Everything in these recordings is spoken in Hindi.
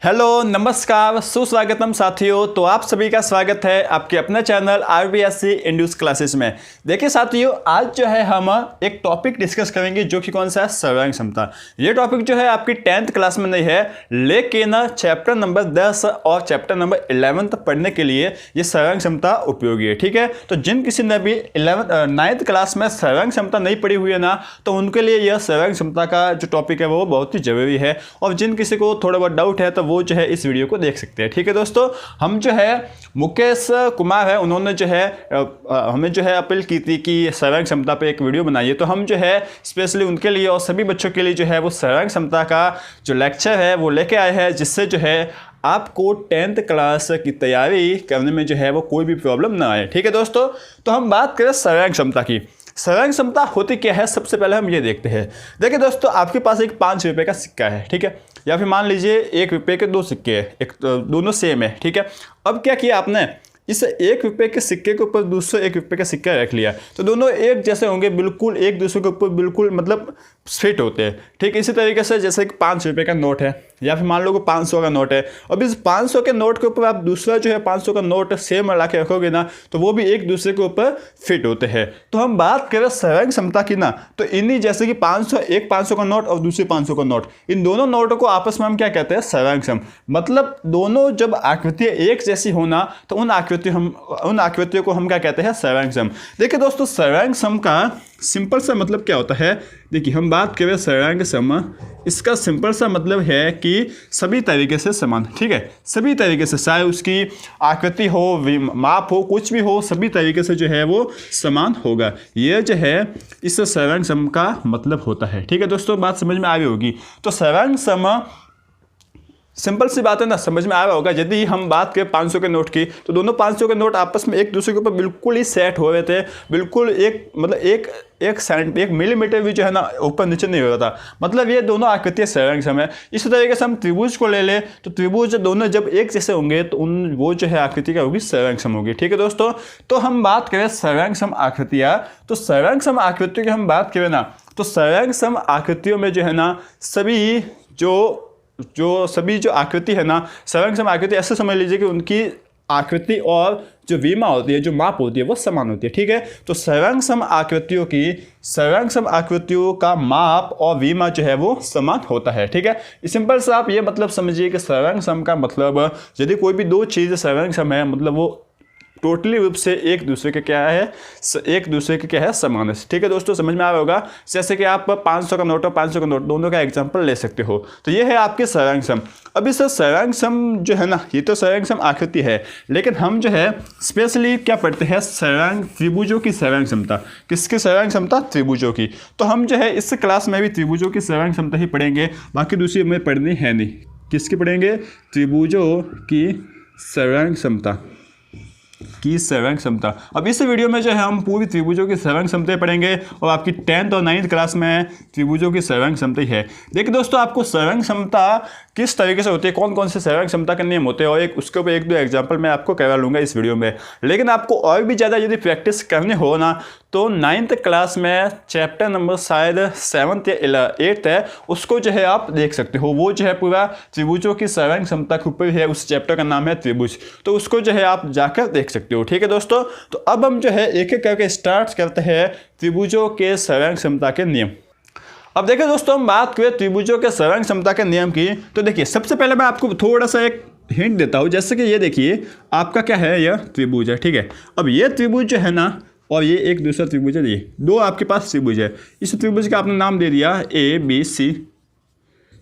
हेलो नमस्कार सुस्वागतम साथियों। तो आप सभी का स्वागत है आपके अपने चैनल RBSC इंड्यूस क्लासेस में। देखिए साथियों, आज जो है हम एक टॉपिक डिस्कस करेंगे जो कि कौन सा है, सर्वांग क्षमता। ये टॉपिक जो है आपकी 10th क्लास में नहीं है, लेकिन चैप्टर नंबर 10 और चैप्टर नंबर 11 पढ़ने के लिए ये सर्वांग क्षमता उपयोगी है। ठीक है, तो जिन किसी ने भी 9th क्लास में सर्वांग क्षमता नहीं पढ़ी हुई है ना, तो उनके लिए यह सर्वांग क्षमता का जो टॉपिक है वो बहुत ही जरूरी है। और जिन किसी को थोड़ा बहुत डाउट है तो वो जो है इस वीडियो को देख सकते हैं। ठीक है दोस्तों, हम जो है मुकेश कुमार है, उन्होंने जो है हमें जो है अपील की थी कि सर्वांग क्षमता पे एक वीडियो बनाइए, तो हम जो है स्पेशली उनके लिए और सभी बच्चों के लिए जो है वो सर्वांग क्षमता का जो लेक्चर है वो लेके आए हैं, जिससे जो है आपको 10th क्लास की तैयारी करने में जो है वो कोई भी प्रॉब्लम ना आए। ठीक है दोस्तों, तो हम बात करें सर्वांग क्षमता की। सर्वांग क्षमता होती क्या है, सबसे पहले हम ये देखते हैं। देखिए दोस्तों, आपके पास एक 5 रुपये का सिक्का है, ठीक है, या फिर मान लीजिए 1 रुपये के 2 सिक्के हैं, एक दोनों सेम है। ठीक है, अब क्या किया आपने, इस 1 रुपये के सिक्के के ऊपर दूसरे 1 रुपये का सिक्का रख लिया, तो दोनों एक जैसे होंगे, बिल्कुल एक दूसरे के ऊपर बिल्कुल मतलब फिट होते हैं। ठीक, इसी तरीके से जैसे कि 5 रुपये का नोट है या फिर मान लो कि 500 का नोट है, अब इस 500 के नोट के ऊपर आप दूसरा जो है 500 का नोट सेम ला के रखोगे ना, तो वो भी एक दूसरे के ऊपर फिट होते हैं। तो हम बात करें सर्वांग क्षमता की ना, तो इन्हीं जैसे कि 500 का नोट और दूसरे 500 का नोट, इन दोनों नोटों को आपस में हम क्या कहते हैं, सर्वांग क्षम। मतलब दोनों जब आकृतियाँ एक जैसी होना, तो उन आकृतियों को हम क्या कहते हैं, सर्वांग क्षम। देखिए दोस्तों, सर्वांग क्षम का सिंपल सा मतलब क्या होता है, देखिए हम बात करें सर्वांग क्षम, इसका सिंपल सा मतलब है कि सभी तरीके से समान। ठीक है, सभी तरीके से, चाहे उसकी आकृति हो, माप हो, कुछ भी हो, सभी तरीके से जो है वो समान होगा। ये जो है इस सर्वांग क्षम का मतलब होता है। ठीक है दोस्तों, बात समझ में आ रही होगी। तो सर्वांग क्षम सिंपल सी बात है ना, समझ में आ रहा होगा। यदि हम बात करें 500 के नोट की, तो दोनों 500 के नोट आपस में एक दूसरे के ऊपर बिल्कुल ही सेट हो रहे थे, बिल्कुल एक मतलब एक मिलीमीटर भी जो है ना ऊपर नीचे नहीं हो रहा था। मतलब ये दोनों आकृतियाँ सर्वांग क्षम है। इसी तरीके से हम त्रिभुज को ले लें, तो त्रिभुज दोनों जब एक जैसे होंगे तो वो जो है आकृति क्या होगी, सर्वांग क्षम होगी। ठीक है दोस्तों, तो हम बात करें सर्वांग क्षम आकृतियाँ, तो सर्वांग क्षम आकृतियों की हम बात करें ना, तो सर्वांग क्षम आकृतियों में जो है ना सभी जो आकृति है ना, सर्वांग क्षम आकृति ऐसे समझ लीजिए कि उनकी आकृति और जो विमा होती है, जो माप होती है, वो समान होती है। ठीक है, तो सर्वांग क्षम आकृतियों का माप और विमा जो है वो समान होता है। ठीक है, सिंपल से आप ये मतलब समझिए कि सर्वांग क्षम का मतलब, यदि कोई भी दो चीज़ सर्वांग क्षम है, मतलब वो टोटली रूप से एक दूसरे के क्या है, समान है। ठीक है दोस्तों, समझ में आ रहा होगा। जैसे कि आप 500 का नोट और 500 का नोट दोनों का एग्जांपल ले सकते हो, तो ये है आपके सर्वांग क्षम। अब इस सर्वांग क्षम जो है ना, ये तो सर्वांग क्षम आकृति है, लेकिन हम जो है स्पेशली क्या पढ़ते हैं, त्रिभुजों की सर्वांग क्षमता। किसकी सर्वांग क्षमता, त्रिभुजों की। तो हम जो है इस क्लास में भी त्रिभुजों की सर्वांग क्षमता ही पढ़ेंगे, बाकी दूसरी हमें पढ़नी है नहीं। किसकी पढ़ेंगे, त्रिभुजों की सर्वांग क्षमता अब इस वीडियो में जो है हम पूरी त्रिभुजों की सर्वांग क्षमता पढ़ेंगे, और आपकी 10th और 9th क्लास में त्रिभुजों की सर्वांग क्षमता ही है। देखिए दोस्तों, आपको सर्वांग क्षमता किस तरीके से होती है, कौन कौन से सर्वांग क्षमता के नियम होते हैं, और उसके ऊपर 1-2 एग्जाम्पल मैं आपको करवा लूँगा इस वीडियो में। लेकिन आपको और भी ज़्यादा यदि प्रैक्टिस करनी हो ना, तो 9th क्लास में चैप्टर नंबर शायद 7th या 8th है, उसको जो है आप देख सकते हो। वो जो है पूरा त्रिभुजों की सर्वांग क्षमता के ऊपर है, उस चैप्टर का नाम है त्रिभुज, तो उसको जो है आप जाकर देख सकते हो। ठीक है दोस्तों, तो अब हम जो है एक एक करके स्टार्ट करते हैं त्रिभुजों के सर्वांग क्षमता के नियम। अब देखिए दोस्तों, हम बात करें त्रिभुजों के सर्वांग क्षमता के नियम की, तो देखिए सबसे पहले मैं आपको थोड़ा सा एक हिंट देता हूँ। जैसे कि ये देखिए, आपका क्या है, यह त्रिभुज है। ठीक है, अब ये त्रिभुज जो है ना, और ये एक दूसरा त्रिभुज है, ये दो आपके पास त्रिभुज है। इस त्रिभुज का आपने नाम दे दिया ABC,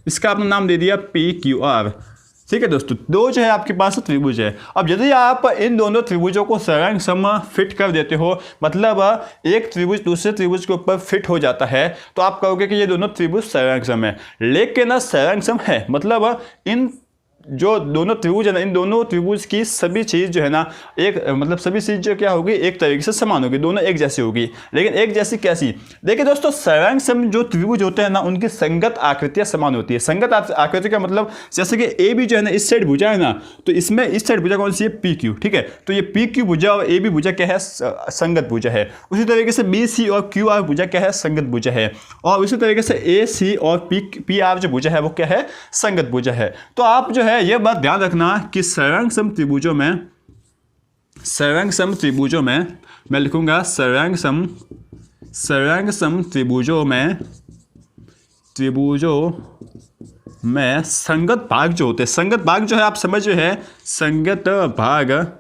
इसका आपने नाम दे दिया PQR। ठीक है दोस्तों, दो जो है आपके पास त्रिभुज है। अब यदि आप इन दोनों त्रिभुजों को सर्वांग क्षम फिट कर देते हो, मतलब एक त्रिभुज दूसरे त्रिभुज के ऊपर फिट हो जाता है, तो आप कहोगे कि ये दोनों त्रिभुज सर्वांग क्षम है। लेकिन सर्वांग क्षम है मतलब इन जो दोनों त्रिभुज है ना, इन दोनों त्रिभुज की सभी चीज़ जो है ना, मतलब सभी चीज़ जो क्या होगी, एक तरीके से समान होगी, दोनों एक जैसी होगी। लेकिन एक जैसी कैसी, देखिए दोस्तों, सर्वांग क्षम जो त्रिभुज होते हैं ना, उनकी संगत आकृतियां समान होती है। संगत आकृति का मतलब, जैसे कि ए बी जो है ना, इस साइड भुजा है ना, तो इसमें इस साइड भुजा कौन सी है, PQ। ठीक है, तो ये PQ भुजा और AB भुजा क्या है, संगत भुजा है। उसी तरीके से BC और QR भुजा क्या है, संगत भुजा है। और उसी तरीके से AC और PR जो भुजा है वो क्या है, संगत भुजा है। तो आप जो है है ये बात ध्यान रखना कि सर्वांग सम त्रिभुजों में मैं लिखूंगा सर्वांग सम त्रिभुजों में संगत भाग जो होते हैं, संगत भाग जो है आप समझ रहे हैं, संगत भाग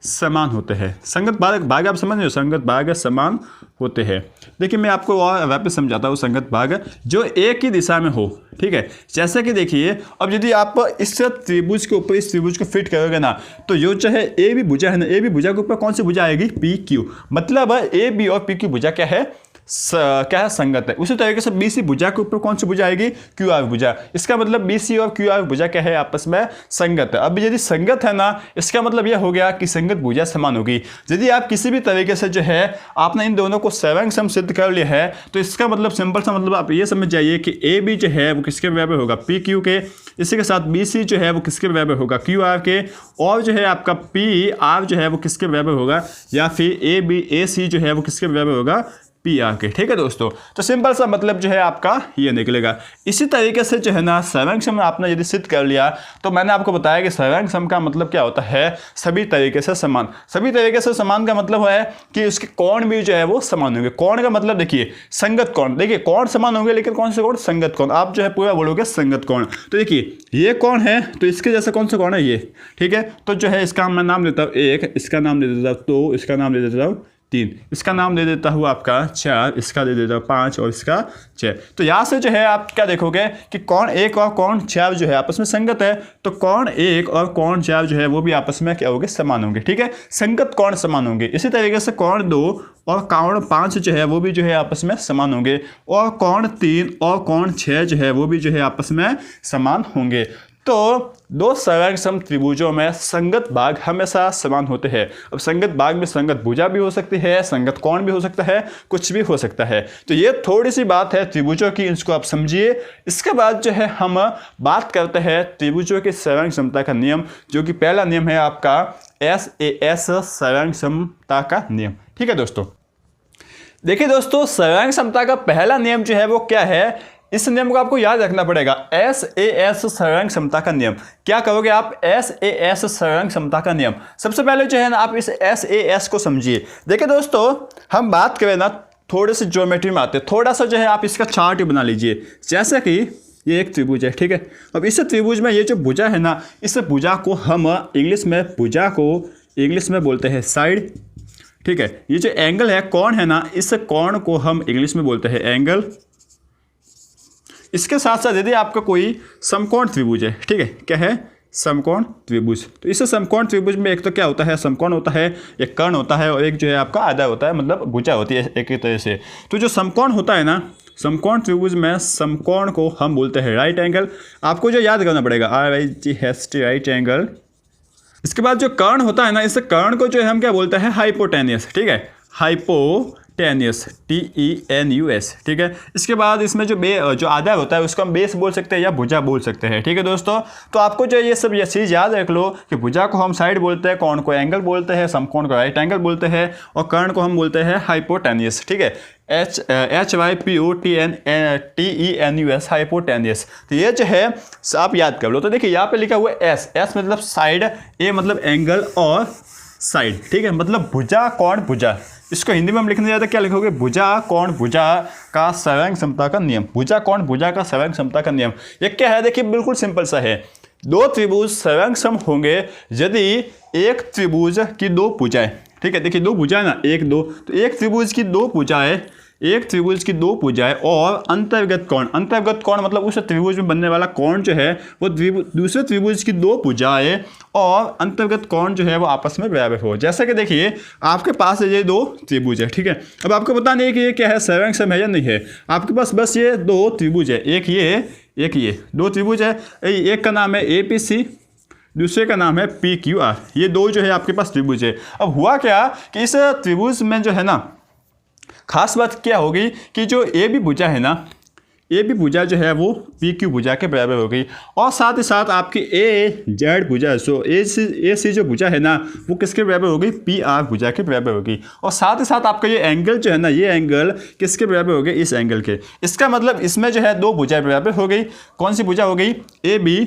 समान होते हैं। संगत भाग आप समझ रहे हो, संगत भाग समान होते हैं। देखिए मैं आपको और वापस समझाता हूँ। संगत भाग जो एक ही दिशा में हो, ठीक है। जैसे कि देखिए अब यदि आप इस त्रिभुज के ऊपर इस त्रिभुज को फिट करोगे ना, तो यो चाहे ए बी भुजा है ना, ए बी भुजा के ऊपर कौन सी भुजा आएगी, पी क्यू। मतलब ए बी और पी की भुजा क्या है, संगत है। उसी तरीके से बी सी भुजा के ऊपर कौन सी भुजा आएगी, क्यू आर भुजा। इसका मतलब बी सी और क्यू आर भुजा क्या है, आपस में संगत है। अब यदि संगत है ना, इसका मतलब यह हो गया कि संगत भुजा समान होगी। यदि आप किसी भी तरीके से जो है आपने इन दोनों को सर्वांग सम सिद्ध कर लिया है, तो इसका मतलब सिंपल सा मतलब आप ये समझ जाइए कि ए बी जो है वो किसके बराबर होगा, पी क्यू के। इसी के साथ बी सी जो है वो किसके बराबर होगा, क्यू आर के। और जो है आपका पी आर जो है वो किसके बराबर होगा, या फिर ए बी ए सी जो है वो किसके बराबर होगा, पी आर के। ठीक है दोस्तों, तो सिंपल सा मतलब जो है आपका ये निकलेगा। इसी तरीके से जो है ना सर्वांग सम आपने यदि सिद्ध कर लिया, तो मैंने आपको बताया कि सर्वांग सम का मतलब क्या होता है, सभी तरीके से समान। सभी तरीके से समान का मतलब है कि उसके कोण भी जो है वो समान होंगे। कोण का मतलब देखिए संगत कोण, देखिए कोण समान होंगे लेकिन कौन से कोण, संगत कोण। आप जो है पूरा बोलोगे संगत कोण। तो देखिए ये कोण है, तो इसके जैसा कौन सा कोण है, ये। ठीक है, तो जो है इसका मैं नाम देता हूँ 1, इसका नाम दे देता हूँ 2, इसका नाम दे देता हूँ 3, इसका नाम दे देता हूँ आपका 4, इसका दे देता हूँ 5 और इसका 6। तो यहाँ से जो है आप क्या देखोगे कि कोण 1 और कोण 4 जो है आपस में संगत है। तो कोण 1 और कोण 4 जो है वो भी आपस में क्या होंगे, समान होंगे। ठीक है, संगत कोण समान होंगे। इसी तरीके से कोण 2 और कोण 5 जो है वो भी जो है आपस में समान होंगे। और कोण 3 और कोण 6 जो है वो भी जो है आपस में समान होंगे। तो दो सर्वांग सम त्रिभुजों में संगत भाग हमेशा समान होते हैं। अब संगत भाग में संगत भुजा भी हो सकती है, संगत कोण भी हो सकता है, कुछ भी हो सकता है। तो ये थोड़ी सी बात है त्रिभुजों की, इसको आप समझिए। इसके बाद जो है हम बात करते हैं त्रिभुजों की सर्वांग समता का नियम, जो कि पहला नियम है आपका SAS सर्वांग समता का नियम। ठीक है दोस्तों, देखिए दोस्तों सर्वांग समता का पहला नियम जो है वो क्या है, इस नियम को आपको याद रखना पड़ेगा। SAS सर्वांग समता का नियम। क्या कहोगे आप, SAS सर्वांग समता का नियम। सबसे पहले जो है ना आप इस SAS को समझिए। देखिए दोस्तों हम बात करें ना थोड़े से ज्योमेट्री में आते हैं, थोड़ा सा जो है आप इसका चार्ट बना लीजिए। जैसे कि ये एक त्रिभुज है, ठीक है। अब इस त्रिभुज में ये जो भुजा है ना, इस भुजा को हम इंग्लिश में बोलते हैं साइड। ठीक है, ये जो एंगल है, कोण है ना, इस कोण को हम इंग्लिश में बोलते हैं एंगल। इसके साथ साथ यदि आपका कोई समकोण त्रिभुज है, ठीक है, क्या है, समकोण त्रिभुज। तो इस समकोण त्रिभुज में एक तो क्या होता है, समकोण होता है, एक कर्ण होता है और एक जो है आपका आधा होता है, मतलब भुजा होती है एक ही तरह से। तो जो समकोण होता है ना, समकोण त्रिभुज में समकोण को हम बोलते हैं राइट एंगल। आपको जो याद करना पड़ेगा RIGHT राइट एंगल। इसके बाद जो कर्ण होता है ना, इस कर्ण को जो है हम क्या बोलते हैं, हाइपोटेनियस। ठीक है, हाइपोटेनियस TENUS। ठीक है, इसके बाद इसमें जो आधा होता है उसको हम बेस बोल सकते हैं या भुजा बोल सकते हैं। ठीक है दोस्तों, तो आपको जो ये सब ये चीज़ याद रख लो कि भुजा को हम साइड बोलते हैं, कोण को एंगल बोलते हैं, समकोण को राइट एंगल बोलते हैं और कर्ण को हम बोलते हैं हाइपोटेनियस। ठीक है, HYPOTENUS हाइपोटेनियस। तो ये जो है आप याद कर लो। तो देखिए यहाँ पे लिखा हुआ है S मतलब साइड, A मतलब एंगल और साइड। ठीक है, मतलब भुजा कोण भुजा। इसको हिंदी में हम लिखने जाते हैं, क्या लिखोगे, भुजा कोण भुजा का सर्वांग समता का नियम। भुजा कोण भुजा का सर्वांग समता का नियम ये क्या है, देखिए बिल्कुल सिंपल सा है। दो त्रिभुज सर्वांग सम होंगे यदि एक त्रिभुज की दो भुजाएं, ठीक है, देखिए दो भुजाएं ना, 1 2, तो एक त्रिभुज की दो भुजाएं और अंतर्गत कोण मतलब उस त्रिभुज में बनने वाला कोण जो है वो दूसरे त्रिभुज की दो भुजाएं और अंतर्गत कोण जो है वो आपस में बराबर हो। जैसे कि देखिए आपके पास ये दो त्रिभुज है, ठीक है। अब आपको पता नहीं कि ये क्या है, सर्वांग सम है या नहीं है। आपके पास बस ये दो त्रिभुज है, एक ये दो त्रिभुज है। एक का नाम है APC, दूसरे का नाम है PQR। ये दो जो है आपके पास त्रिभुज है। अब हुआ क्या कि इस त्रिभुज में जो है ना खास बात क्या होगी कि जो AB भुजा है ना, AB भुजा जो है वो PQ भुजा के बराबर हो गई। और साथ ही साथ आपकी AZ भुजा, सो AC जो भुजा है ना वो किसके बराबर हो गई, PR भुजा के बराबर होगी। और साथ ही साथ आपका ये एंगल जो है ना, ये एंगल किसके बराबर हो गए, इस एंगल के। इसका मतलब इसमें जो है दो भुजाएं बराबर हो गई। कौन सी भुजा हो गई, AB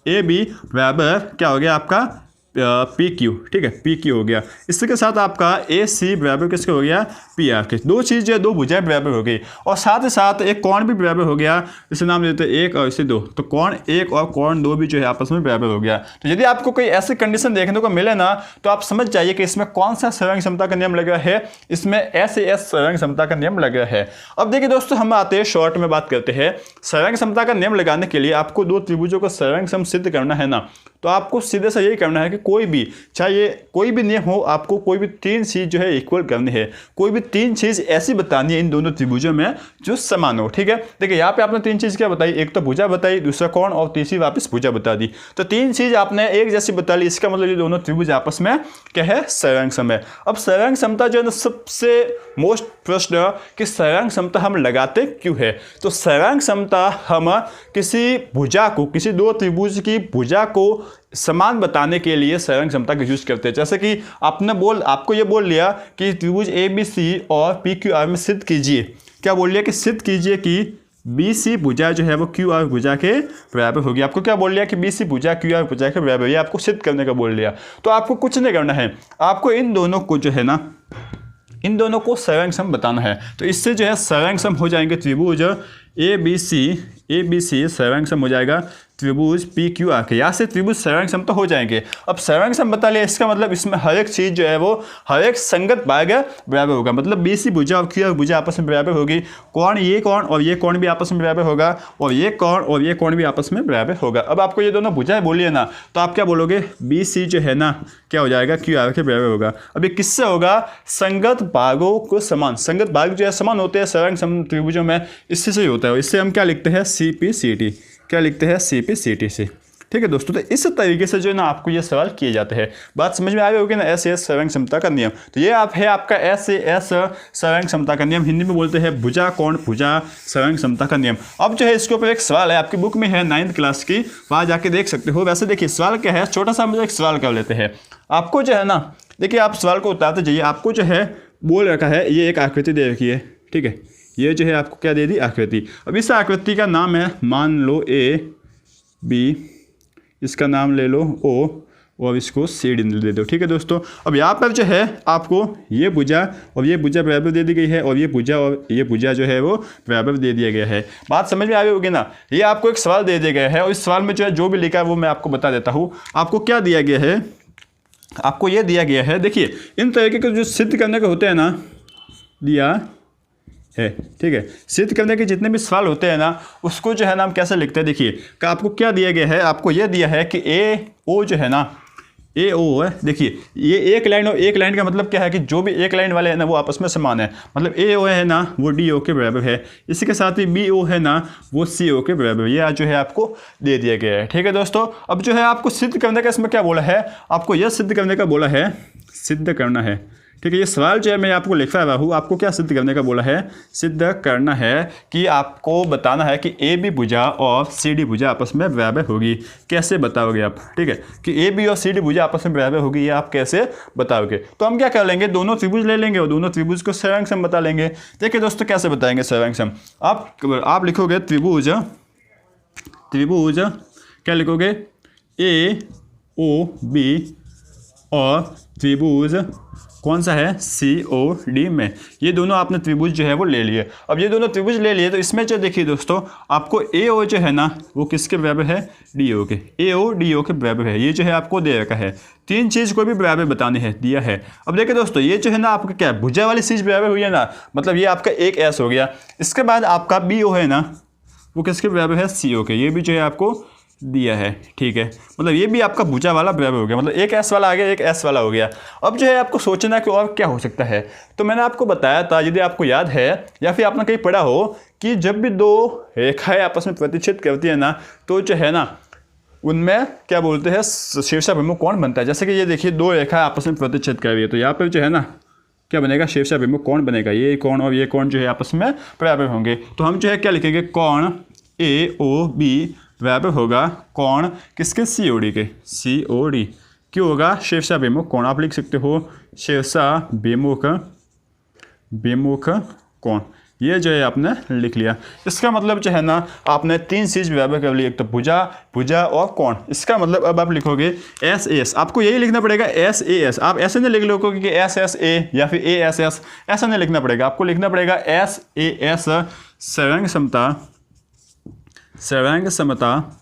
ए बी बराबर क्या हो गया आपका पी क्यू, ठीक है, पी क्यू हो गया। इसके साथ आपका ए सी बराबर किसके हो गया, पी आर के। दो चीज़ जो है, दो भुजाएं बराबर हो गई और साथ ही साथ एक कोण भी बराबर हो गया। इसे नाम देते हैं एक और इसे दो, तो कोण एक और कोण दो भी जो है आपस में बराबर हो गया। तो यदि आपको कोई ऐसी कंडीशन देखने को मिले ना, तो आप समझ जाइए कि इसमें कौन सा सर्वांग समता का नियम लगा है, इसमें एस सर्वांग समता का नियम लगा है। अब देखिए दोस्तों, हम आते हैं शॉर्ट में बात करते हैं। सर्वांग समता का नियम लगाने के लिए आपको दो त्रिभुजों को सर्वांग सम सिद्ध करना है ना, तो आपको सीधे से यही करना है कि कोई भी, चाहे कोई भी नियम हो, आपको कोई भी तीन चीज़ जो है इक्वल करनी है। कोई भी तीन चीज़ ऐसी बतानी है इन दोनों त्रिभुजों में जो समान हो, ठीक है। देखिए यहाँ पे आपने तीन चीज़ क्या बताई, एक तो भुजा बताई, दूसरा कोण और तीसरी वापस भुजा बता दी। तो तीन चीज़ आपने एक जैसी बता ली, इसका मतलब ये दोनों त्रिभुज आपस में क्या है, सर्वांग सम है। अब सर्वांग समता जो है ना, सबसे मोस्ट प्रश्न कि सर्वांग समता हम लगाते क्यों है। तो सर्वांग समता हम किसी भुजा को, किसी दो त्रिभुज की भुजा को समान बताने के लिए सर्वांग समता का यूज करते हैं। जैसे कि आपको ये बोल लिया कि त्रिभुज ए बी सी और पी क्यू आर में सिद्ध कीजिए, क्या बोल लिया कि सिद्ध कीजिए कि बी सी भुजा जो है वो क्यू आर भुजा के बराबर होगी। आपको क्या बोल लिया कि बी सी भुजा क्यू आर भुजा के बराबर, ये आपको सिद्ध करने का बोल लिया। तो आपको कुछ नहीं करना है, आपको इन दोनों को जो है ना, इन दोनों को सर्वांग सम बताना है। तो इससे जो है सर्वांग सम हो जाएंगे त्रिभुज ए बी सी सर्वांग सम हो जाएगा त्रिभुज पी क्यू आर के। यहाँ से त्रिभुज सर्वांग सम तो हो जाएंगे। अब सर्वांग सम बता लिया, इसका मतलब इसमें हर एक चीज़ जो है वो हर एक संगत भाग बराबर होगा। मतलब बी सी भुजा और क्यू आर भुजा आपस में बराबर होगी। कोण ये कोण और ये कोण भी आपस में बराबर होगा और ये कोण और ये कोण भी आपस में बराबर होगा। अब आपको ये दोनों भुजाएं बोलिए ना, तो आप क्या बोलोगे, बी सी जो है ना क्या हो जाएगा, क्यू आर के बराबर होगा। अब ये किससे होगा, संगत भागों को समान, संगत भाग जो है समान होते हैं सर्वांग सम त्रिभुजों में, इससे से होता है। इससे हम क्या लिखते हैं, सी पी सी टी, क्या लिखते हैं, सी पी सी टी से, ठीक है दोस्तों। तो इस तरीके से जो है ना आपको ये सवाल किए जाते हैं। बात समझ में आ गई होगी ना, एस सर्वांग समता का नियम। तो ये आपका एस सर्वांग समता का नियम, हिंदी में बोलते हैं भुजा कोण भुजा सर्वांग समता का नियम। अब जो है इसके ऊपर एक सवाल है, आपकी बुक में है 9th क्लास की, वहाँ जाके देख सकते हो। वैसे देखिए सवाल क्या है, छोटा सा मुझे एक सवाल कर लेते हैं। आपको जो है ना, देखिए आप सवाल को उतारते जाइए। आपको जो है बोल रखा है, ये एक आकृति दे रखी है, ठीक है, ये जो है आपको क्या दे दी, आकृति। अब इस आकृति का नाम है, मान लो ए बी, इसका नाम ले लो ओ और इसको सी डी दे दो, ठीक है दोस्तों। अब यहाँ पर जो है आपको ये भुजा और ये भुजा बराबर दे दी गई है और ये भुजा जो है वो बराबर दे दिया गया है। बात समझ में आ गई होगी ना। ये आपको एक सवाल दे दिया गया है और इस सवाल में जो है जो भी लिखा है वो मैं आपको बता देता हूँ। आपको क्या दिया गया है, आपको ये दिया गया है, देखिए इन तरीके के जो सिद्ध करने के होते हैं ना, दिया है, ठीक है। सिद्ध करने के जितने भी सवाल होते हैं ना, उसको जो है ना हम कैसे लिखते हैं, देखिए कि आपको क्या दिया गया है, आपको ये दिया है कि ए ओ जो है ना, ए ओ है, देखिए ये एक लाइन और एक लाइन का मतलब क्या है कि जो भी एक लाइन वाले हैं ना वो आपस में समान है। मतलब ए ओ है ना वो डी ओ के बराबर है, इसी के साथ ही बी ओ है ना वो सी ओ के बराबर, ये जो है आपको दे दिया गया है, ठीक है दोस्तों। अब जो है आपको सिद्ध करने का इसमें क्या बोला है, आपको यह सिद्ध करने का बोला है, सिद्ध करना है, ठीक है। ये सवाल जो है मैं आपको लिखवा रहा हूँ, आपको क्या सिद्ध करने का बोला है, सिद्ध करना है कि आपको बताना है कि ए बी भुजा और सी डी भुजा आपस में बराबर होगी। कैसे बताओगे आप, ठीक है, कि ए बी और सी डी भुजा आपस में बराबर होगी, ये आप कैसे बताओगे। तो हम क्या कर लेंगे, दोनों त्रिभुज ले लेंगे और दोनों त्रिभुज को सर्वांग सम बता लेंगे। देखिए दोस्तों कैसे बताएंगे सर्वांग सम, आप लिखोगे त्रिभुज क्या लिखोगे, ए ओ बी और त्रिभुज कौन सा है, सी ओ डी में, ये दोनों आपने त्रिभुज जो है वो ले लिए। अब ये दोनों त्रिभुज ले लिए तो इसमें जो देखिए दोस्तों आपको ए ओ जो है ना वो किसके बराबर है, डी ओ के, ए ओ डी ओ के बराबर है। ये जो है आपको दे रखा है, तीन चीज़ को भी बराबर बताने है, दिया है। अब देखिए दोस्तों ये जो है ना आपका क्या भुजा वाली चीज़ बराबर हुई है ना, मतलब ये आपका एक एस हो गया। इसके बाद आपका बी ओ है ना वो किसके बराबर है, सी ओ के, ये भी जो है आपको दिया है, ठीक है। मतलब ये भी आपका भुजा वाला बराबर हो गया, मतलब एक एस वाला आ गया, एक एस वाला हो गया। अब जो है आपको सोचना कि और क्या हो सकता है। तो मैंने आपको बताया था, यदि आपको याद है या फिर आपने कहीं पढ़ा हो कि जब भी दो रेखाएं आपस में प्रतिच्छेद करती है ना, तो जो है ना उनमें क्या बोलते हैं, शीर्षाभिमुख कोण बनता है। जैसे कि ये देखिए दो रेखाएं आपस में प्रतिच्छेद कर रही है, तो यहाँ पर जो है ना क्या बनेगा, शीर्षाभिमुख कोण बनेगा। ये कोण और ये कोण जो है आपस में बराबर होंगे। तो हम जो है क्या लिखेंगे, कोण ए ओ बी बराबर होगा कोण किसके, सी ओ डी के, सी ओ डी क्यों होगा, शीर्षाभिमुख कोण। आप लिख सकते हो शीर्षाभिमुख कोण, ये जो है आपने लिख लिया। इसका मतलब जो है ना आपने 3 चीज़ बराबर कर ली, एक तो भुजा, भुजा और कोण। इसका मतलब अब आप लिखोगे एस एस, आपको यही लिखना पड़ेगा एस ए एस। आप ऐसे नहीं लिख लोगे कि एस एस ए या फिर ए एस एस, ऐसा नहीं लिखना पड़ेगा, आपको लिखना पड़ेगा एस ए एस सर्वांग समता, सर्वांग समता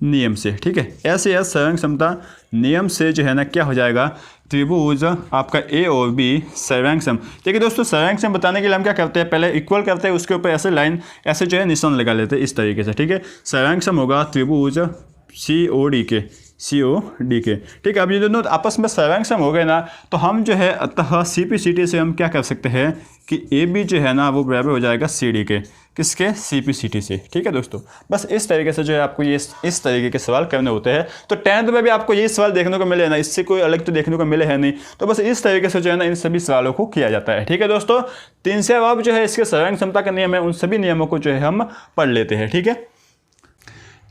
नियम से, ठीक है। एस ए एस सर्वांग समता नियम से जो है ना क्या हो जाएगा, त्रिभुज आपका ए और बी सर्वांग सम। देखिए दोस्तों, सर्वांग सम बताने के लिए हम क्या करते हैं, पहले इक्वल करते हैं, उसके ऊपर ऐसे लाइन ऐसे जो है निशान लगा लेते हैं इस तरीके से, ठीक है। सर्वांग सम होगा त्रिभुज सी ओ डी के, सी ओ डी के, ठीक है। अब ये दोनों आपस में सर्वांग सम हो गए ना, तो हम जो है अतः सी पी सी टी से हम क्या कर सकते हैं कि ए बी जो है ना वो बराबर हो जाएगा सी डी के, किसके, सी पी सी टी से, ठीक है दोस्तों। बस इस तरीके से जो है आपको ये इस तरीके के सवाल करने होते हैं। तो 10th में भी आपको ये सवाल देखने को मिले ना, इससे कोई अलग तो देखने को मिले है नहीं, तो बस इस तरीके से जो है ना इन सभी सवालों को किया जाता है, ठीक है दोस्तों। 3 से अब जो है इसके सर्वांग समता का नियम है, उन सभी नियमों को जो है हम पढ़ लेते हैं, ठीक है।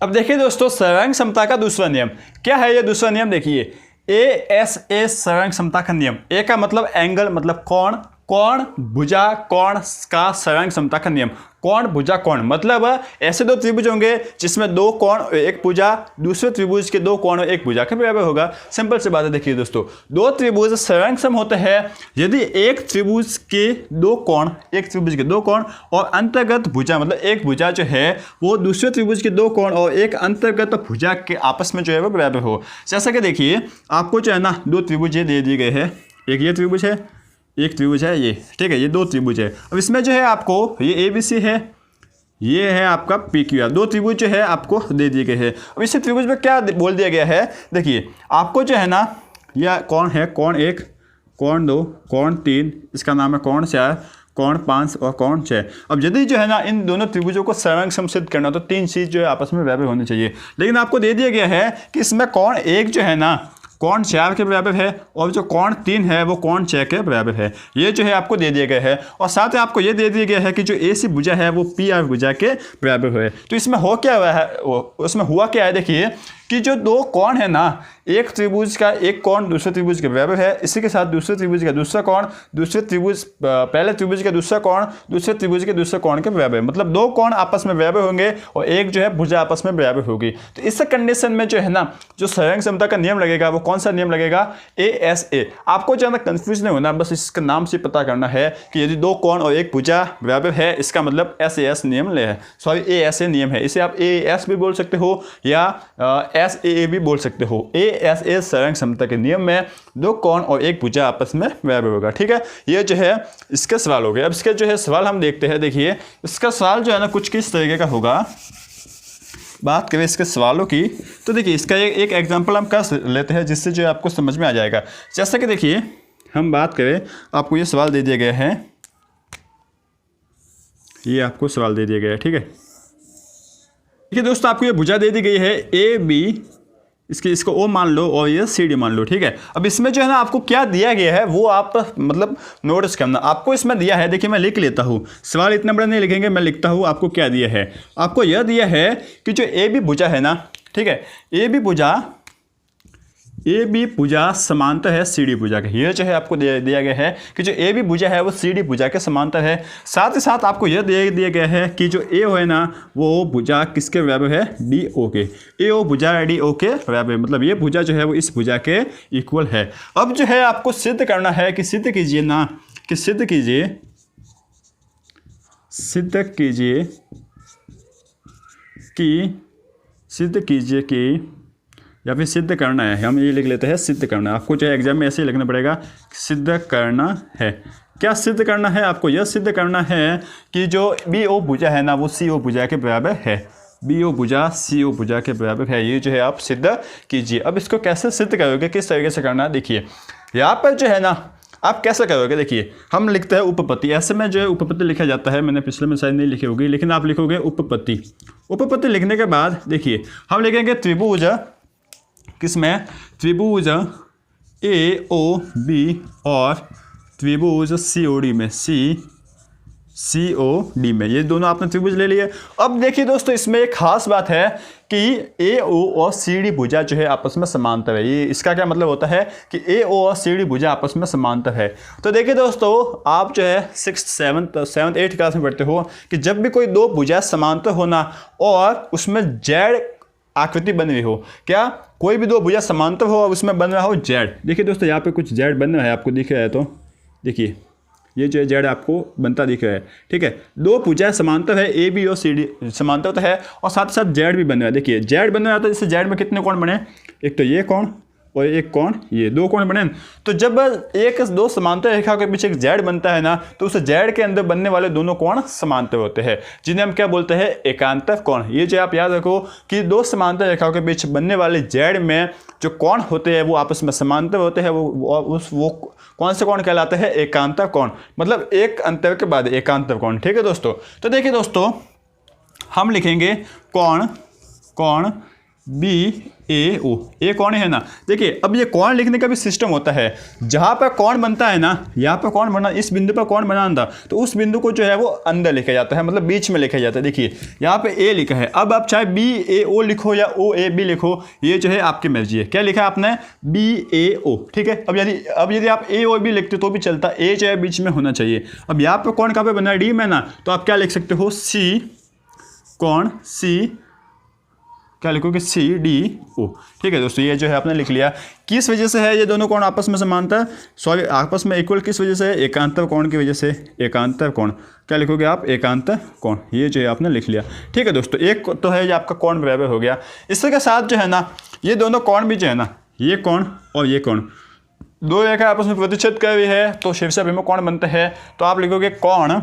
अब देखिए दोस्तों, सर्वांग समता का दूसरा नियम क्या है। ये दूसरा नियम देखिए, ए एस ए सर्वांग समता का नियम। ए का मतलब एंगल, मतलब कोण, कोण भुजा कोण का सर्वांग समता का नियम। कोण भुजा कोण मतलब ऐसे 2 त्रिभुज होंगे जिसमें 2 कोण और 1 भुजा, दूसरे त्रिभुज के 2 कोण और 1 भुजा के बराबर होगा। सिंपल सी बात है। देखिए दोस्तों, 2 त्रिभुज सर्वांग सम होते हैं यदि एक त्रिभुज के 2 कोण, एक त्रिभुज के 2 कोण और अंतर्गत भुजा, मतलब एक भुजा जो है वो दूसरे त्रिभुज के 2 कोण और एक अंतर्गत भुजा के आपस में जो है वो बराबर हो। जैसा कि देखिए आपको जो है ना 2 त्रिभुज ये दे दिए गए हैं, एक ये त्रिभुज है, एक त्रिभुज है ये, ठीक है, ये 2 त्रिभुज है। अब इसमें जो है आपको ये ए बी सी है, ये है आपका पी क्यू आर, 2 त्रिभुज जो है आपको दे दिए गए हैं। अब इस त्रिभुज में क्या बोल दिया गया है, देखिए आपको जो है ना यह कोण है, कोण 1, कोण 2, कोण 3, इसका नाम है कोण 4, कोण 5 और कोण 6। अब यदि जो है ना इन दोनों त्रिभुजों को सर्वांग सम सिद्ध करना तो 3 चीज़ जो है आपस में बराबर होनी चाहिए। लेकिन आपको दे दिया गया है कि इसमें कोण 1 जो है ना कोण 4 के बराबर है और जो कोण 3 है वो कोण 6 के बराबर है। ये जो है आपको दे दिया गया है और साथ ही आपको ये दे दिया गया है कि जो ए सी भुजा है वो पी आर भुजा के बराबर है। तो इसमें हो क्या हुआ है, उसमें हुआ क्या है, देखिए कि जो 2 कोण है ना, एक त्रिभुज का एक कोण दूसरे त्रिभुज के बराबर है, इसी के साथ दूसरे त्रिभुज का दूसरा कोण दूसरे त्रिभुज पहले त्रिभुज का दूसरा कोण दूसरे त्रिभुज के दूसरे कोण के बराबर है। मतलब 2 कोण आपस में बराबर होंगे और एक जो है भुजा आपस में बराबर होगी। तो इस कंडीशन में जो है ना जो सर्वांग समता का नियम लगेगा वो कौन सा नियम लगेगा, ए एस ए। आपको ज़्यादा कंफ्यूज नहीं होना, बस इसका नाम से पता करना है कि यदि 2 कोण और एक भुजा बराबर है इसका मतलब एस ए एस नियम ले है, सॉरी ए एस ए नियम है। इसे आप ए एस भी बोल सकते हो या एस ए भी बोल सकते हो। ए एस ए सर्वांग समता के नियम में 2 कोण और एक भुजा आपस में बराबर होगा, ठीक है। ये जो है इसके सवाल हो गए। अब इसके जो है सवाल हम देखते हैं। देखिए इसका सवाल जो है ना कुछ किस तरीके का होगा। बात करें इसके सवालों की तो देखिए इसका एक एग्जाम्पल हम कर लेते हैं जिससे जो है आपको समझ में आ जाएगा। जैसा कि देखिए हम बात करें, आपको ये सवाल दे दिया गया है, ये आपको सवाल दे दिया गया है, ठीक है। देखिए दोस्तों आपको ये भुजा दे दी गई है ए बी, इसको ओ मान लो और ये सी डी मान लो, ठीक है। अब इसमें जो है ना आपको क्या दिया गया है वो आप मतलब नोटिस करना। आपको इसमें दिया है, देखिए मैं लिख लेता हूँ, सवाल इतना बड़ा नहीं लिखेंगे, मैं लिखता हूँ आपको क्या दिया है। आपको यह दिया है कि जो ए बी भुजा है ना, ठीक है, ए बी भुजा समांतर है सी डी भुजा के। ये जो है आपको दिया गया है कि जो ए बी भुजा है वो सी डी भुजा के समांतर है। साथ ही साथ आपको यह दे दिया गया है कि जो ए है ना वो भुजा किसके बराबर है, डी ओ के। ए ओ भुजा डी ओ के बराबर, मतलब ये भुजा जो है वो इस भुजा के इक्वल है। अब जो है आपको सिद्ध करना है कि सिद्ध कीजिए कि या फिर सिद्ध करना है, हम ये लिख लेते हैं सिद्ध करना। आपको जो है एग्जाम में ऐसे ही लिखना पड़ेगा, सिद्ध करना है। क्या सिद्ध करना है, आपको यह सिद्ध करना है कि जो बी ओ भुजा है ना वो सी ओ भुजा के बराबर है, बी ओ भुजा सी ओ भुजा के बराबर है। ये जो है आप सिद्ध कीजिए। अब इसको कैसे सिद्ध करोगे, किस तरीके से करना है, देखिए यहाँ पर जो है ना आप कैसे करोगे। देखिए हम लिखते हैं उपपत्ति, ऐसे में जो है उपपत्ति लिखा जाता है, मैंने पिछले में शायद नहीं लिखी होगी लेकिन आप लिखोगे उपपत्ति। उपपत्ति लिखने के बाद देखिए हम लिखेंगे त्रिभुज, किसमें, त्रिभुज ए ओ बी और त्रिभुज सी ओ डी में, सी COD में, ये दोनों आपने त्रिभुज ले लिए। अब देखिए दोस्तों, इसमें एक खास बात है कि AO और CD भुजा जो है आपस में समांतर है। ये इसका क्या मतलब होता है कि AO और CD भुजा आपस में समांतर है। तो देखिए दोस्तों, आप जो है 6th 7th 8th क्लास में पढ़ते हो कि जब भी कोई दो भुजा समांतर होना और उसमें Z आकृति बन रही हो, क्या कोई भी दो भुजा समांतर हो और उसमें बन रहा हो Z। देखिए दोस्तों, यहाँ पे कुछ Z बन रहा है, आपको दिख रहा है, तो देखिए ये जो है Z आपको बनता दिख रहा है, ठीक है। दो भुजा समांतर है, AB और CD समांतर तो है और साथ साथ Z भी बन रहा है। देखिए Z बन रहा है, तो इससे Z में कितने कोण बने, एक तो ये कोण और एक कोण, ये दो कोण बने। तो जब एक दो समांतर रेखा के पीछे एक Z बनता है ना, तो उस Z के अंदर बनने वाले दोनों कोण समांतर होते हैं, जिन्हें हम क्या बोलते हैं, एकांतर कोण। ये जो आप याद रखो कि दो समांतर रेखाओं के बीच बनने वाले Z में जो कोण होते हैं वो आपस में समांतर होते हैं, वो कौन से कोण कहलाते हैं, एकांतर कोण। मतलब एक अंतर के बाद एकांतर कोण, ठीक है दोस्तों। तो देखिए दोस्तों, हम लिखेंगे कोण BAO, ये कोण है ना। देखिए अब ये कोण लिखने का भी सिस्टम होता है। जहाँ पर कोण बनता है ना, यहाँ पर कोण बना, इस बिंदु पर कोण बना था, तो उस बिंदु को जो है वो अंदर लिखा जाता है, मतलब बीच में लिखा जाता है। देखिए यहाँ पे A लिखा है, अब आप चाहे BAO लिखो या OAB लिखो, ये जो है आपकी मर्जी है। क्या लिखा है आपने, BAO, ठीक है। अब यदि आप AOB लिखते तो भी चलता, A जो है बीच में होना चाहिए। अब यहाँ पर कोण कहाँ पे बना है, D में ना, तो आप क्या लिख सकते हो, कोण C, क्या लिखोगे, CDO, ठीक है दोस्तों। ये जो है आपने लिख लिया। किस वजह से है ये दोनों कोण आपस में समांतर, सॉरी आपस में इक्वल, किस वजह से है, एकांतर कोण की वजह से। एकांतर कोण क्या लिखोगे आप, एकांतर कोण, ये जो है आपने लिख लिया, ठीक है दोस्तों। एक तो है ये आपका कोण बराबर हो गया। इसके साथ जो है ना, ये दोनों कोण भी जो है ना, ये कोण और ये कोण, दो रेखा आपस में प्रतिच्छेद कर रही है तो शीर्षाभिमुख कोण बनता है। तो आप लिखोगे कोण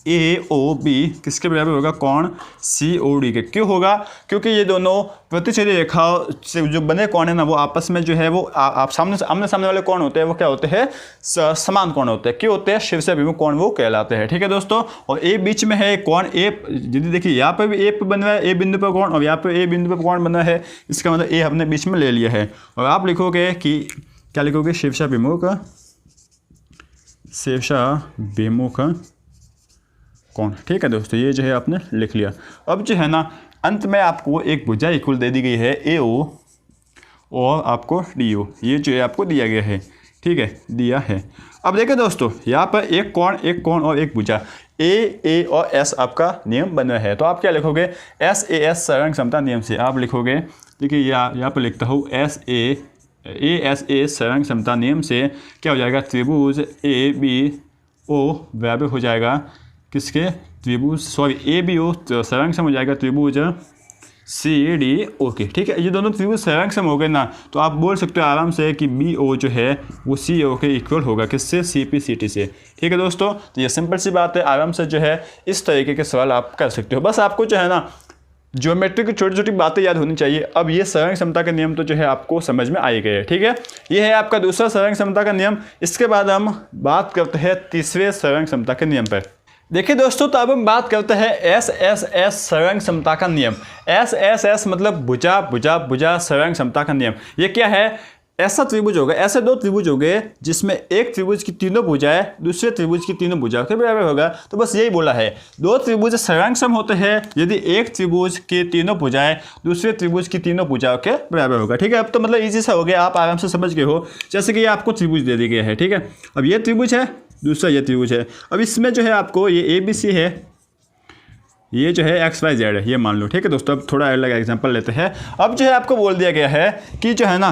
AOB किसके बराबर होगा, कोण COD के। क्यों होगा, क्योंकि ये दोनों प्रतिच्छेदी रेखाओं से जो बने कोण है ना, वो आपस में जो है वो आप आमने सामने वाले कोण होते हैं, वो क्या होते हैं, समान कोण होते हैं। क्यों होते हैं, शीर्षाभिमुख कोण वो कहलाते हैं, ठीक है दोस्तों। और A बीच में है, कोण A, यदि देखिए यहाँ पर भी A बन रहा है, A बिंदु पर कोण, और यहाँ पर A बिंदु पर कोण बना है, इसका मतलब A हमने बीच में ले लिया है। और आप लिखोगे कि क्या लिखोगे, शीर्षाभिमुख कोण, ठीक है दोस्तों। ये जो है आपने लिख लिया। अब जो है ना, अंत में आपको एक भुजा इक्वल दे दी गई है, AO और आपको DO, ये जो है आपको दिया गया है, ठीक है, दिया है। अब देखिए दोस्तों, यहाँ पर एक कोण और एक भुजा, A और S आपका नियम बना है। तो आप क्या लिखोगे, SAS सरंग समता नियम से आप लिखोगे, देखिए यहाँ पर लिखता हूँ ASA सरंग समता नियम से क्या हो जाएगा, त्रिभुज ABO बराबर हो जाएगा किसके, त्रिभुज, सॉरी ABO सरंग सम हो जाएगा त्रिभुज CDO के, ठीक है। ये दोनों त्रिभुज सरंग सम हो गए ना, तो आप बोल सकते हो आराम से कि BO जो है वो CO के इक्वल होगा, किससे, CPCT से, ठीक है दोस्तों। तो ये सिंपल सी बात है, आराम से जो है इस तरीके के सवाल आप कर सकते हो। बस आपको जो है ना, ज्योमेट्री की छोटी छोटी बातें याद होनी चाहिए। अब ये सरंग समता का नियम तो जो है आपको समझ में आ ही गए, ठीक है। ये है आपका दूसरा सरंग समता का नियम। इसके बाद हम बात करते हैं तीसरे सरंग समता के नियम पर। देखिए दोस्तों, तो अब हम बात करते हैं SSS सरंग समता का नियम। SSS मतलब भुजा सरंग समता का नियम। ये क्या है, ऐसा त्रिभुज होगा, ऐसे दो त्रिभुज हो गए जिसमें एक त्रिभुज की तीनों भुजाएं दूसरे त्रिभुज की तीनों भुजाओं के बराबर होगा। तो बस यही बोला है, दो त्रिभुज सरंग सम होते हैं यदि एक त्रिभुज के तीनों भुजाएं दूसरे त्रिभुज की तीनों भुजाओं के बराबर होगा, ठीक है। अब तो मतलब इजी सा हो गया, आप आराम से समझ गए हो। जैसे कि ये आपको त्रिभुज दे दी गया है, ठीक है। अब ये त्रिभुज है, दूसरा ये त्रिभुज है। अब इसमें जो है आपको ये ABC है, ये जो है XYZ है, ये मान लो, ठीक है दोस्तों। अब थोड़ा अलग एग्जांपल लेते हैं। अब जो है आपको बोल दिया गया है कि जो है ना,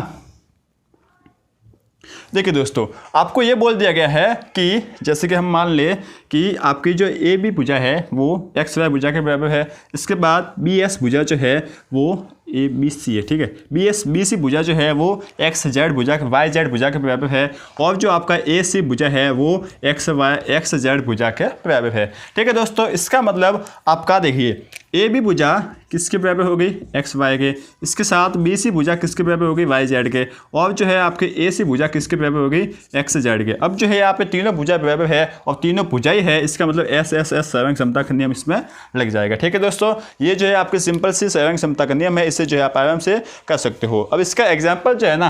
देखिए दोस्तों, आपको ये बोल दिया गया है कि जैसे कि हम मान ले कि आपकी जो AB भुजा है वो XY भुजा के बराबर है। इसके बाद BS भुजा जो है वो ABC है, ठीक है। BC भुजा जो है वो XZ भुजा YZ भुजा के बराबर है। और जो आपका AC भुजा है वो XZ भुजा के बराबर है, ठीक है दोस्तों। इसका मतलब आपका देखिए, AB भुजा किसके बराबर हो गई, XY के। इसके साथ BC भुजा किसके बराबर हो गई, YZ के। और जो है आपके AC भुजा किसके बराबर हो गई, XZ के। अब जो है यहाँ पे तीनों भुजा बराबर है और तीनों भुजाई है, इसका मतलब SSS सरंग समता का नियम इसमें लग जाएगा, ठीक है दोस्तों। ये जो है आपकी सिंपल सी सरंग समता का नियम है, इसे जो है आप आराम से कर सकते हो। अब इसका एग्जाम्पल जो है ना,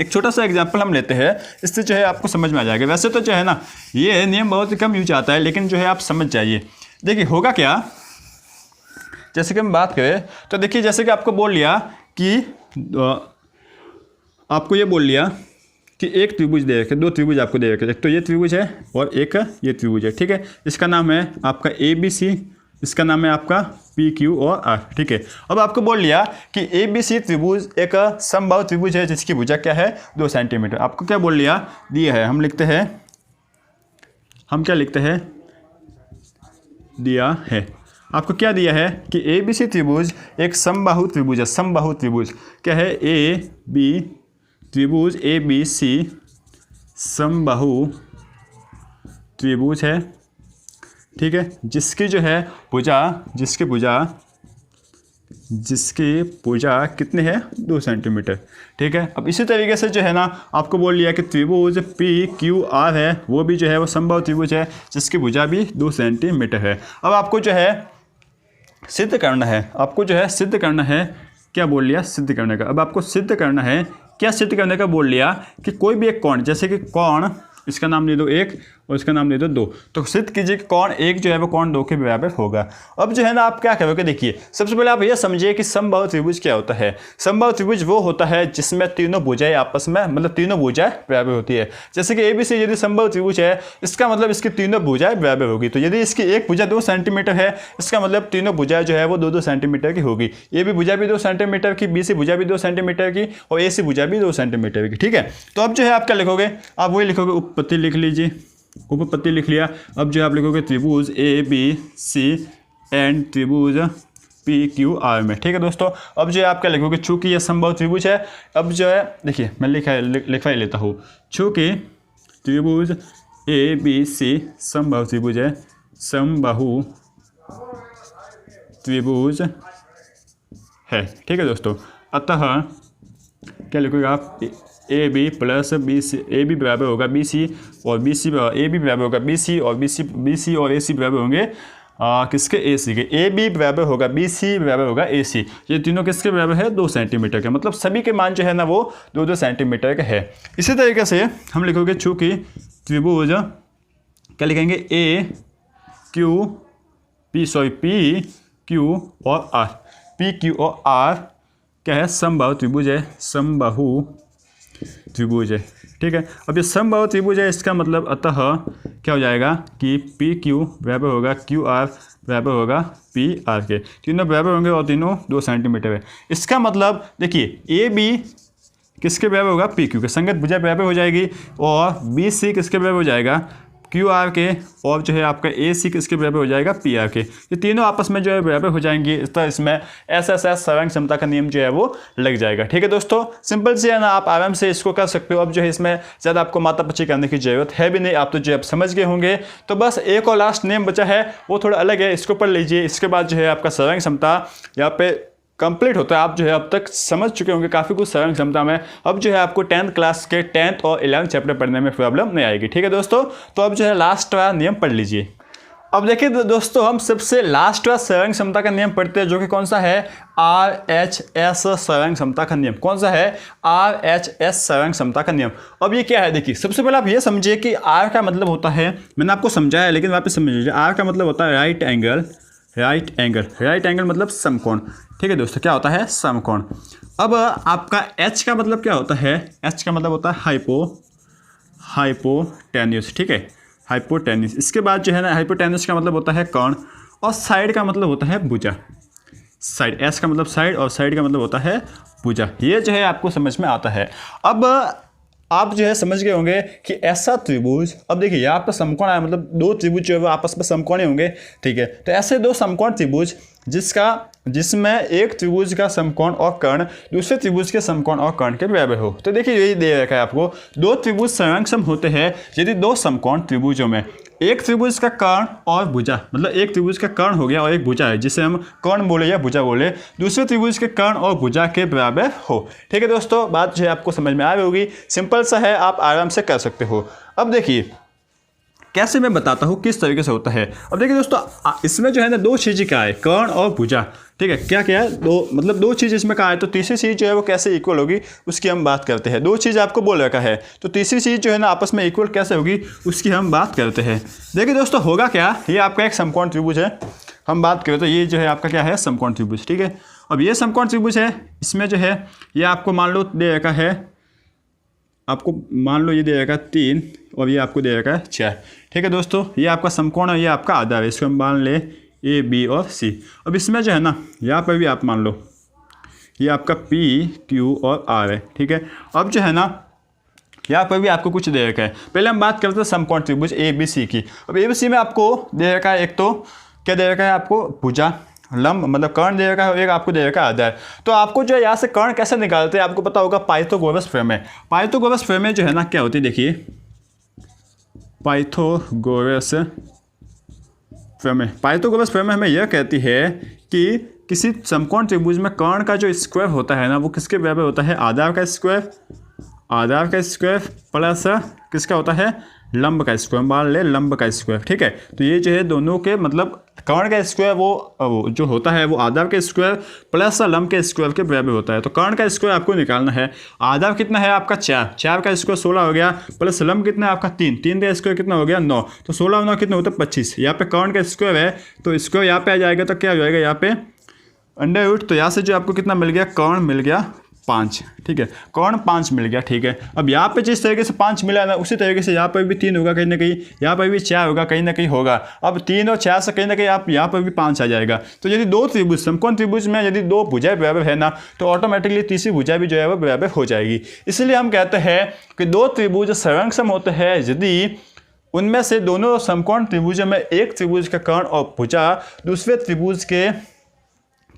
एक छोटा सा एग्जाम्पल हम लेते हैं, इससे जो है आपको समझ में आ जाएगा। वैसे तो जो है ना ये नियम बहुत कम यूज आता है, लेकिन जो है आप समझ जाइए। देखिए होगा क्या, जैसे कि हम बात करें तो देखिए जैसे कि आपको बोल लिया कि आपको ये बोल लिया कि एक त्रिभुज दे रखे, दो त्रिभुज आपको दे रखे, एक तो ये त्रिभुज है और एक ये त्रिभुज है, ठीक है। इसका नाम है आपका ABC, इसका नाम है आपका PQ और R, ठीक है। अब आपको बोल लिया कि ABC त्रिभुज एक समबाहु त्रिभुज है जिसकी भुजा क्या है 2 सेंटीमीटर। आपको क्या बोल लिया, दिया है, हम लिखते हैं, हम क्या लिखते हैं, दिया है। आपको क्या दिया है कि ABC त्रिभुज एक समबाहु त्रिभुज है, समबाहु त्रिभुज क्या है, AB त्रिभुज ABC समबाहु त्रिभुज है, ठीक है, जिसकी जो है भुजा, जिसकी भुजा कितने है 2 सेंटीमीटर, ठीक है। अब इसी तरीके से जो है ना आपको बोल लिया कि त्रिभुज PQR है, वो भी जो है वो समबाहु त्रिभुज है जिसकी भुजा भी 2 सेंटीमीटर है। अब आपको जो है सिद्ध करना है, आपको जो है सिद्ध करना है, क्या बोल लिया, सिद्ध करने का। अब आपको सिद्ध करना है, क्या सिद्ध करने का बोल लिया कि कोई भी एक कोण, जैसे कि कोण, इसका नाम दे दो 1 और इसका नाम दे दो 2, तो सिद्ध कीजिए कि कोण 1 जो है वो कोण 2 के बराबर होगा। अब जो है ना आप क्या करोगे, देखिए सबसे पहले आप ये समझिए कि समबाहु त्रिभुज क्या होता है। समबाहु त्रिभुज वो होता है जिसमें तीनों भुजाएं आपस में, मतलब तीनों भुजाएं बराबर होती है। जैसे कि ABC यदि समबाहु त्रिभुज है, इसका मतलब इसकी तीनों भुजाएं बराबर होगी। तो यदि इसकी एक भुजा 2 सेंटीमीटर है, इसका मतलब तीनों भुजाएं जो है वो 2-2 सेंटीमीटर की होगी। AB भुजा भी 2 सेंटीमीटर की, BC भुजा भी 2 सेंटीमीटर की और AC भुजा भी 2 सेंटीमीटर की, ठीक है। तो अब जो है आप क्या लिखोगे, आप वही लिखोगे, उपपत्ति लिख लीजिए, उपपत्ति लिख लिया। अब जो आप लिखोगे त्रिभुज ABC एंड त्रिभुज PQR में, ठीक है दोस्तों। अब जो है आप क्या लिखोगे, चूंकि ये समबाहु त्रिभुज है, अब जो है देखिए मैं लिखवा ही लेता हूँ, चूंकि त्रिभुज ABC समबाहु त्रिभुज है, समबाहु त्रिभुज है, ठीक है दोस्तों। अतः क्या लिखोगे आप, AB प्लस BC, AB बराबर होगा BC और BC, AB बराबर होगा BC और BC और AC बराबर होंगे किसके, AC के। AB बराबर होगा BC बराबर होगा AC, ये तीनों किसके बराबर है 2 सेंटीमीटर के, मतलब सभी के मान जो है ना वो 2-2 सेंटीमीटर का है। इसी तरीके से हम लिखोगे चूँकि त्रिभुज क्या लिखेंगे, PQ और R, PQ और R क्या है, समबाहु त्रिभुज है, समबाहु त्रिभुज है, ठीक है। अब ये समबाहु त्रिभुज है, इसका मतलब अतः क्या हो जाएगा कि PQ बराबर होगा QR बराबर होगा PR के, तीनों बराबर होंगे और तीनों 2 सेंटीमीटर है। इसका मतलब देखिए AB किसके बराबर होगा, PQ के, संगत भुजा बराबर हो जाएगी, और BC किसके बराबर हो जाएगा, QR के, और जो है आपका AC किसके बराबर हो जाएगा, PR के। ये तीनों आपस में जो है बराबर हो जाएंगे, इस तरह इसमें SSS सर्वांग क्षमता का नियम जो है वो लग जाएगा, ठीक है दोस्तों। सिंपल से है ना, आप आराम से इसको कर सकते हो। अब जो है इसमें ज़्यादा आपको मातापची करने की जरूरत है भी नहीं, आप तो जो है आप समझ गए होंगे। तो बस एक और लास्ट नियम बचा है, वो थोड़ा अलग है, इसको पढ़ लीजिए। इसके बाद जो है आपका सर्वांग क्षमता यहाँ पे कंप्लीट होता है। आप जो है अब तक समझ चुके होंगे काफ़ी कुछ सर्वांग क्षमता में। अब जो है आपको 10th क्लास के 10th और 11th चैप्टर पढ़ने में प्रॉब्लम नहीं आएगी, ठीक है दोस्तों। तो अब जो है लास्ट वाला नियम पढ़ लीजिए। अब देखिए दोस्तों, हम सबसे लास्ट वाला सर्वांग क्षमता का नियम पढ़ते हैं, जो कि कौन सा है, RHS सर्वांग क्षमता का नियम। कौन सा है, RHS सर्वांग क्षमता का नियम। अब ये क्या है, देखिए सबसे पहले आप ये समझिए कि R का मतलब होता है, मैंने आपको समझाया लेकिन वापस समझ लीजिए, R का मतलब होता है राइट एंगल, राइट एंगल मतलब समकोण, ठीक है दोस्तों। क्या होता है, समकोण। अब आपका H का मतलब क्या होता है, H का मतलब होता है हाइपोटेन्यूस, ठीक है, हाइपोटेन्यूस। इसके बाद जो है ना, हाइपोटेन्यूस का मतलब होता है कोण, और साइड का मतलब होता है भुजा। साइड, S का मतलब साइड और साइड का मतलब होता है भुजा। ये जो है आपको समझ में आता है। अब आप जो है समझ गए होंगे कि ऐसा त्रिभुज, अब देखिए यहाँ पर समकोण आया, मतलब 2 त्रिभुज जो है वो आपस में समकोण होंगे, ठीक है। तो ऐसे 2 समकोण त्रिभुज जिसमें एक त्रिभुज का समकोण और कर्ण दूसरे त्रिभुज के समकोण और कर्ण के बराबर हो। तो देखिए यही दे रखा है आपको, 2 त्रिभुज सर्वांग होते हैं यदि 2 समकोण त्रिभुजों में एक त्रिभुज का कर्ण और भुजा, मतलब एक त्रिभुज का कर्ण हो गया और एक भुजा है जिसे हम कर्ण बोले या भुजा बोले, दूसरे त्रिभुज के कर्ण और भुजा के बराबर हो, ठीक है दोस्तों। बात जो है आपको समझ में आ रही होगी, सिंपल सा है, आप आराम से कर सकते हो। अब देखिए कैसे मैं बताता हूँ किस तरीके से होता है। अब देखिए दोस्तों, इसमें जो है ना 2 चीज़ें क्या है, कर्ण और भुजा, ठीक है। क्या क्या है, दो चीज़ इसमें कहा है, तो तीसरी चीज़ जो है वो कैसे इक्वल होगी उसकी हम बात करते हैं। 2 चीज़ आपको बोल रखा है, तो तीसरी चीज़ जो है ना आपस में इक्वल कैसे होगी उसकी हम बात करते हैं। देखिए दोस्तों, होगा क्या, ये आपका एक समकोण त्रिभुज है, हम बात करें तो ये जो है आपका क्या है, समकोण त्रिभुज, ठीक है। अब ये समकोण त्रिभुज है, इसमें जो है ये आपको मान लो दे रखा है, आपको मान लो ये दे रखा है 3 और ये आपको दे रखा है 4, ठीक है दोस्तों। ये आपका समकोण है, ये आपका आधार है, इसको हम मान ले A, B और C। अब इसमें जो है ना यहाँ पर भी आप मान लो ये आपका P, Q और R है, ठीक है। अब जो है ना यहाँ पर भी आपको कुछ दे रखा है। पहले हम बात करते हैं समकोण त्रिभुज ABC की। अब ABC में आपको दे रखा है, एक तो क्या दे रखा है आपको, भुजा, लंब मतलब कर्ण दे रखा है, एक आपको दे रखा है आधार। तो आपको जो है यहाँ से कर्ण कैसे निकालते हैं आपको पता होगा, पाइथागोरस प्रमेय। पाइथागोरस प्रमेय जो है ना क्या होती है, देखिए पाइथागोरस प्रमेय। पाइथागोरस प्रमेय हमें यह कहती है कि किसी समकोण त्रिभुज में कर्ण का जो स्क्वायर होता है ना वो किसके बराबर होता है, आधार का स्क्वायर, आधार का स्क्वायर प्लस किसका होता है, लंब का स्क्वायर, मान ले लंब का स्क्वायर, ठीक है। तो ये जो है दोनों के मतलब कर्ण का स्क्वायर वो जो होता है वो आधार के स्क्वायर प्लस लंब के स्क्वायर के बराबर होता है। तो कर्ण का स्क्वायर आपको निकालना है। आधार कितना है आपका 4, 4 का स्क्वायर 16 हो गया, प्लस लंब कितना है आपका 3, 3 का स्क्वायर कितना हो गया 9, तो 16 9 कितना होता है 25। यहाँ पे कर्ण का स्क्वायर है तो स्क्वायर यहाँ पे आ जाएगा, तो क्या हो जाएगा यहाँ पे अंडर रूट, तो यहाँ से जो आपको कितना मिल गया, कर्ण मिल गया 5, ठीक है, कर्ण 5 मिल गया, ठीक है। अब यहाँ पे जिस तरीके से 5 मिला है ना उसी तरीके से यहाँ पर भी 3 होगा कहीं ना कहीं, यहाँ पर भी 4 होगा कहीं ना कहीं होगा। अब 3 और 4 से कहीं ना कहीं आप यहाँ पर भी 5 आ जाएगा। तो यदि 2 त्रिभुज, समकोण त्रिभुज में यदि 2 भुजाएं बराबर है ना तो ऑटोमेटिकली तीसरी भुजा भी जो है वो बराबर हो जाएगी। इसलिए हम कहते हैं कि 2 त्रिभुज सर्वसम होते हैं यदि उनमें से दोनों समकोण त्रिभुजों में एक त्रिभुज का कर्ण और भुजा दूसरे त्रिभुज के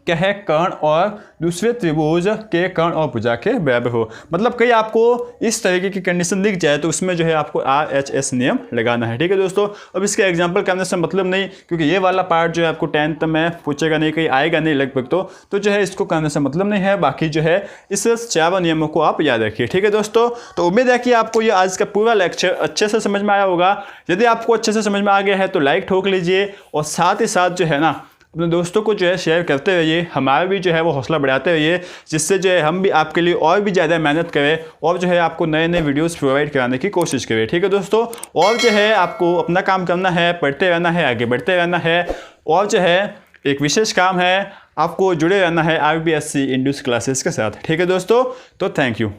क्या है, कर्ण और दूसरे त्रिभुज के कर्ण और भुजा के बराबर हो। मतलब कहीं आपको इस तरीके की कंडीशन दिख जाए तो उसमें जो है आपको RHS नियम लगाना है, ठीक है दोस्तों। अब इसके एग्जांपल करने से मतलब नहीं, क्योंकि ये वाला पार्ट जो है आपको 10th में पूछेगा नहीं, कहीं आएगा नहीं लगभग, तो जो है इसको करने से मतलब नहीं है। बाकी जो है इस 4 नियमों को आप याद रखिए, ठीक है दोस्तों। तो उम्मीद है कि आपको ये आज का पूरा लेक्चर अच्छे से समझ में आया होगा। यदि आपको अच्छे से समझ में आ गया है तो लाइक ठोक लीजिए और साथ ही साथ जो है ना अपने दोस्तों को जो है शेयर करते रहिए, हमारा भी जो है वो हौसला बढ़ाते रहिए, जिससे जो है हम भी आपके लिए और भी ज़्यादा मेहनत करें और जो है आपको नए नए वीडियोस प्रोवाइड कराने की कोशिश करें, ठीक है दोस्तों। और जो है आपको अपना काम करना है, पढ़ते रहना है, आगे बढ़ते रहना है, और जो है एक विशेष काम है, आपको जुड़े रहना है RBSC इंड्यूस क्लासेस के साथ, ठीक है दोस्तों। तो थैंक यू।